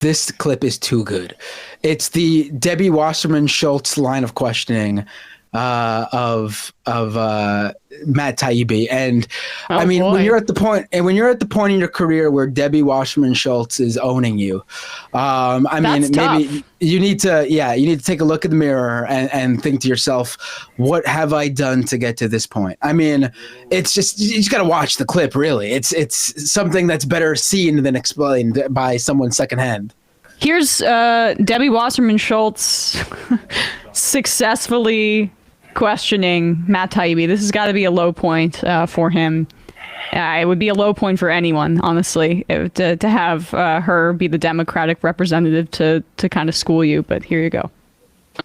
This clip is too good. It's the Debbie Wasserman Schultz line of questioning of Matt Taibbi. And I mean, when you're at the point in your career where Debbie Wasserman Schultz is owning you, maybe you need to take a look in the mirror and think to yourself, what have I done to get to this point? I mean, it's just, you just got to watch the clip, really. It's something that's better seen than explained by someone secondhand. Here's Debbie Wasserman Schultz successfully questioning Matt Taibbi. This has got to be a low point for him. It would be a low point for anyone, honestly, to have her be the Democratic representative to kind of school you. But here you go.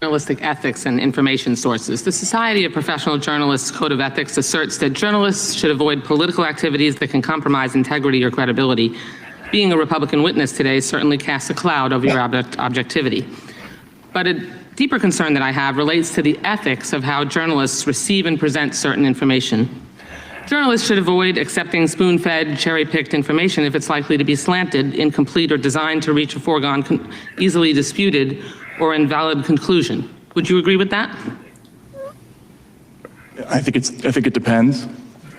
Journalistic ethics and information sources. The Society of Professional Journalists Code of Ethics asserts that journalists should avoid political activities that can compromise integrity or credibility. Being a Republican witness today certainly casts a cloud over your objectivity. But a deeper concern that I have relates to the ethics of how journalists receive and present certain information. Journalists should avoid accepting spoon-fed, cherry-picked information if it's likely to be slanted, incomplete, or designed to reach a foregone, easily disputed, or invalid conclusion. Would you agree with that? I think it depends.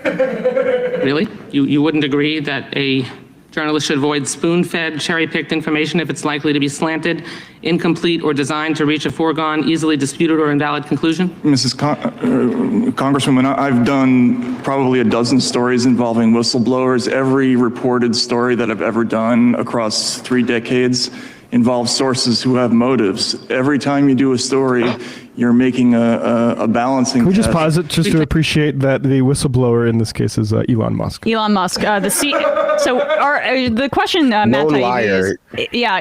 Really? You wouldn't agree that a journalist should avoid spoon-fed, cherry-picked information if it's likely to be slanted, incomplete, or designed to reach a foregone, easily disputed, or invalid conclusion? Congresswoman, I've done probably a dozen stories involving whistleblowers. Every reported story that I've ever done across 3 decades involves sources who have motives. Every time you do a story, you're making a balancing Can we just test. pause it just to appreciate that the whistleblower in this case is Elon Musk? Elon Musk, the question, Matt Taibbi,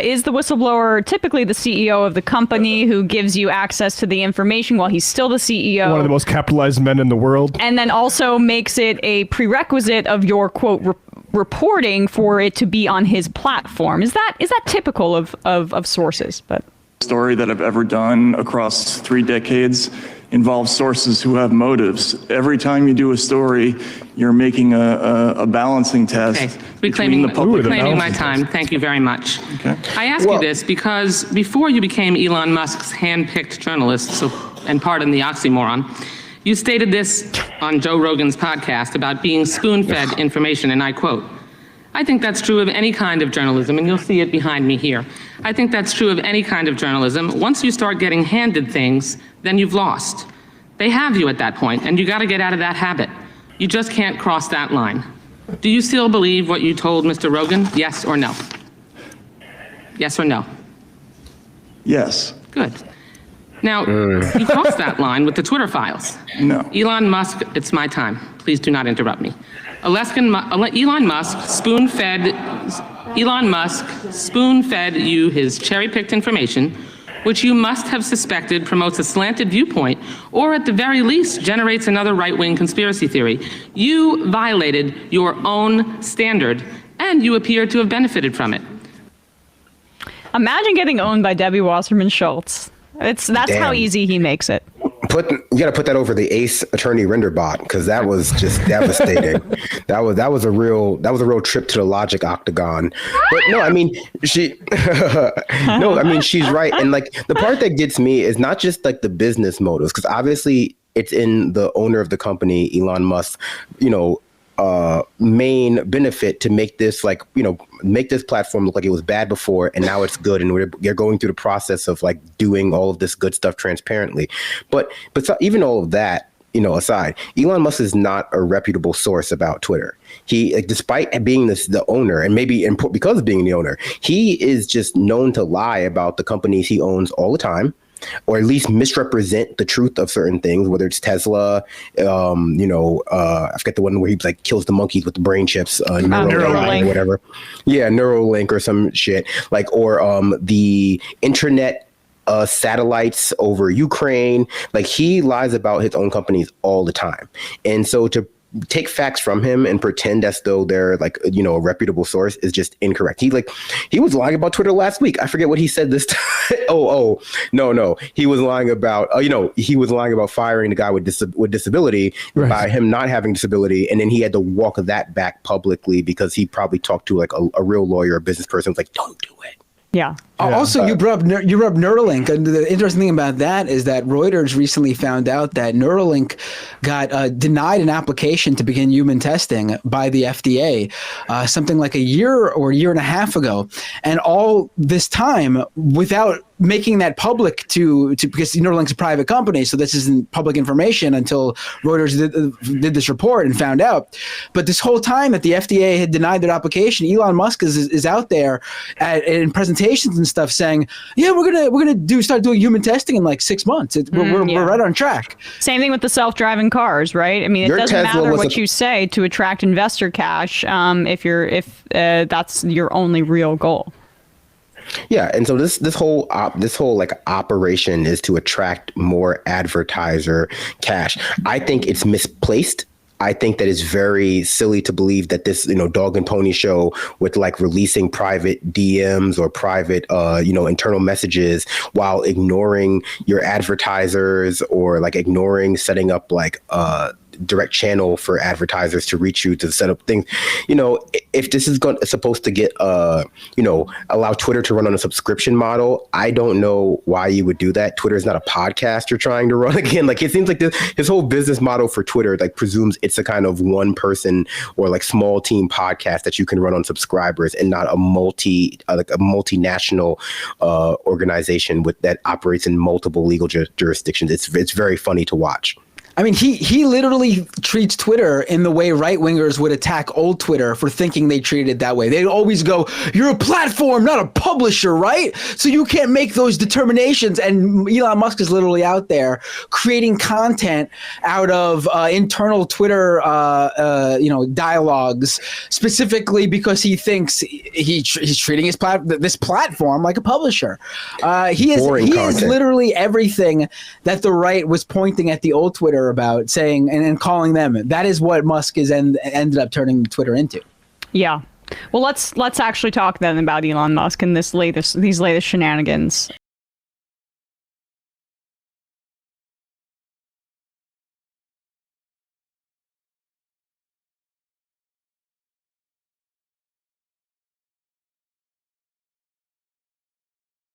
is the whistleblower typically the CEO of the company who gives you access to the information while he's still the CEO? One of the most capitalized men in the world. And then also makes it a prerequisite of your, quote, reporting for it to be on his platform. Is that typical of sources? But Story that I've ever done across 3 decades involves sources who have motives. Every time you do a story, you're making a balancing test. Okay. Reclaiming my time. Thank you very much. Okay. I ask you this because before you became Elon Musk's hand-picked journalist, and pardon the oxymoron, you stated this on Joe Rogan's podcast about being spoon-fed information, and I quote, "I think that's true of any kind of journalism," and you'll see it behind me here. "I think that's true of any kind of journalism. Once you start getting handed things, then you've lost. They have you at that point, and you got to get out of that habit. You just can't cross that line." Do you still believe what you told Mr. Rogan? Yes or no? Yes or no? Yes. Good. Now, you crossed that line with the Twitter files. No. Elon Musk, it's my time. Please do not interrupt me. Elon Musk spoon-fed you his cherry-picked information, which you must have suspected promotes a slanted viewpoint, or at the very least generates another right-wing conspiracy theory. You violated your own standard, and you appear to have benefited from it. imagine getting owned by Debbie Wasserman Schultz. That's how easy he makes it. You got to put that over the Ace Attorney render bot, because that was just devastating. That was a real trip to the logic octagon. But no, I mean she's right. And like the part that gets me is not just like the business motives, because obviously it's in the owner of the company, Elon Musk, main benefit to make this make this platform look like it was bad before and now it's good, and they're going through the process of like doing all of this good stuff transparently. But so, even all of that aside, Elon Musk is not a reputable source about Twitter. He, despite being the owner, and maybe because of being the owner, he is just known to lie about the companies he owns all the time, or at least misrepresent the truth of certain things, whether it's Tesla, I forget the one where he like kills the monkeys with the brain chips, Neuralink or whatever. Yeah, Neuralink or some shit, like, or the internet satellites over Ukraine. Like, he lies about his own companies all the time. And so to take facts from him and pretend as though they're like, a reputable source is just incorrect. He was lying about Twitter last week. I forget what he said this time. No. He was lying about, he was lying about firing the guy with disability by him not having disability. And then he had to walk that back publicly because he probably talked to like a real lawyer, a business person, was like, don't do it. Yeah. Also, you brought up Neuralink, and the interesting thing about that is that Reuters recently found out that Neuralink got denied an application to begin human testing by the FDA, something like a year or a year and a half ago, and all this time without making that public to because Neuralink's a private company, so this isn't public information until Reuters did this report and found out. But this whole time that the FDA had denied their application, Elon Musk is out there in presentations and stuff saying, yeah, we're gonna start doing human testing in like 6 months. We're right on track. Same thing with the self-driving cars, right? I mean, it doesn't matter what you say to attract investor cash if that's your only real goal. Yeah, and so this whole like operation is to attract more advertiser cash. I think it's misplaced. I think that it's very silly to believe that this, dog and pony show with like releasing private DMs or private, internal messages while ignoring your advertisers or like ignoring setting up like direct channel for advertisers to reach you to set up things. If this is supposed to get, allow Twitter to run on a subscription model, I don't know why you would do that. Twitter is not a podcast you're trying to run. Again, like it seems like this whole business model for Twitter like presumes it's a kind of one person or like small team podcast that you can run on subscribers and not a multinational organization that operates in multiple legal jurisdictions. It's very funny to watch. I mean, he literally treats Twitter in the way right-wingers would attack old Twitter for thinking they treated it that way. They'd always go, you're a platform, not a publisher, right? So you can't make those determinations. And Elon Musk is literally out there creating content out of internal Twitter, dialogues, specifically because he thinks he's treating this platform like a publisher. He is literally everything that the right was pointing at the old Twitter about, saying and calling them. That is what Musk is ended up turning Twitter into. Yeah. Well, let's actually talk then about Elon Musk and these latest shenanigans.